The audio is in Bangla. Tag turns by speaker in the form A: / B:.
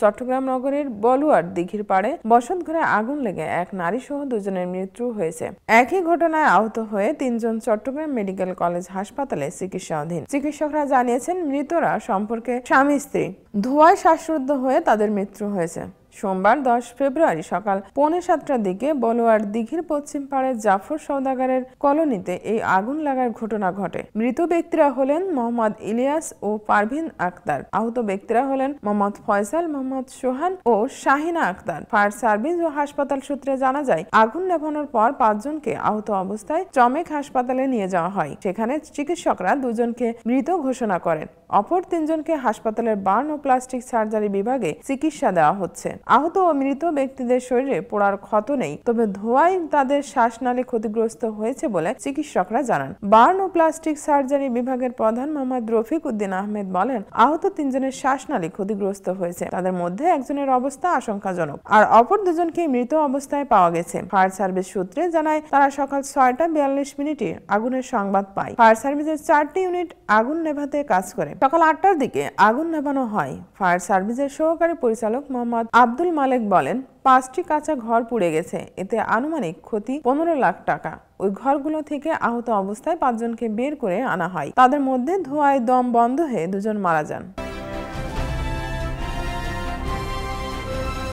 A: চট্টগ্রাম নগরের বলুয়ার দিঘির পাড়ে বসতঘরে আগুন লেগে এক নারী সহ দুজনের মৃত্যু হয়েছে। একই ঘটনায় আহত হয়ে ৩ জন চট্টগ্রাম মেডিকেল কলেজ হাসপাতালে চিকিৎসাধীন। চিকিৎসকরা জানিয়েছেন, মৃতরা সম্পর্কে স্বামী স্ত্রী। ধোঁয়ায় শ্বাসরুদ্ধ হয়ে তাদের মৃত্যু হয়েছে। সোমবার 10 ফেব্রুয়ারি সকাল 6:45টার দিকে বলুয়ার দিঘির পশ্চিম পাড়ে জাফর সওদাগরের কলোনিতে এই আগুন লাগার ঘটনা ঘটে। মৃত ব্যক্তিরা হলেন মোহাম্মদ ইলিয়াস ও পারভিন আক্তার। আহত ব্যক্তিরা হলেন মোহাম্মদ ফয়সাল, মোহাম্মদ সোহান ও শাহিনা আক্তার। ফায়ার সার্ভিস ও হাসপাতাল সূত্রে জানা যায়, আগুন নেভানোর পর 5 জনকে আহত অবস্থায় চমেক হাসপাতালে নিয়ে যাওয়া হয়। সেখানে চিকিৎসকরা 2 জনকে মৃত ঘোষণা করেন। অপর 3 জনকে হাসপাতালের বার্ন ও প্লাস্টিক সার্জারি বিভাগে চিকিৎসা দেওয়া হচ্ছে। আহত ও মৃত ব্যক্তিদের শরীরে পোড়ার ক্ষত নেই, তবে ধোঁয়ায় তাদের শ্বাসনালী ক্ষতিগ্রস্ত হয়েছে বলে চিকিৎসকরা জানান। বার্ন ও প্লাস্টিক সার্জারি বিভাগের প্রধান মোহাম্মদ রফিক উদ্দিন আহমেদ বলেন, আহত 3 জনের শ্বাসনালী ক্ষতিগ্রস্ত হয়েছে। তাদের মধ্যে একজনের অবস্থা আশঙ্কাজনক, আর অপর 2 জনকে মৃত অবস্থায় পাওয়া গেছে। ফায়ার সার্ভিস সূত্রে জানায়, তারা সকাল 6:42 আগুনের সংবাদ পায়। ফায়ার সার্ভিসের 4টি ইউনিট আগুন নেভাতে কাজ করে। সকাল 8টার দিকে আগুন নেভানো হয়। ফায়ার সার্ভিসের সহকারী পরিচালক মোহাম্মদ আব্দুল মালেক বলেন, 5টি কাঁচা ঘর পুড়ে গেছে। এতে আনুমানিক ক্ষতি 15 লাখ টাকা। ওই ঘরগুলো থেকে আহত অবস্থায় 5 জনকে বের করে আনা হয়। তাদের মধ্যে ধোঁয়ায় দম বন্ধ হয়ে 2 জন মারা যান।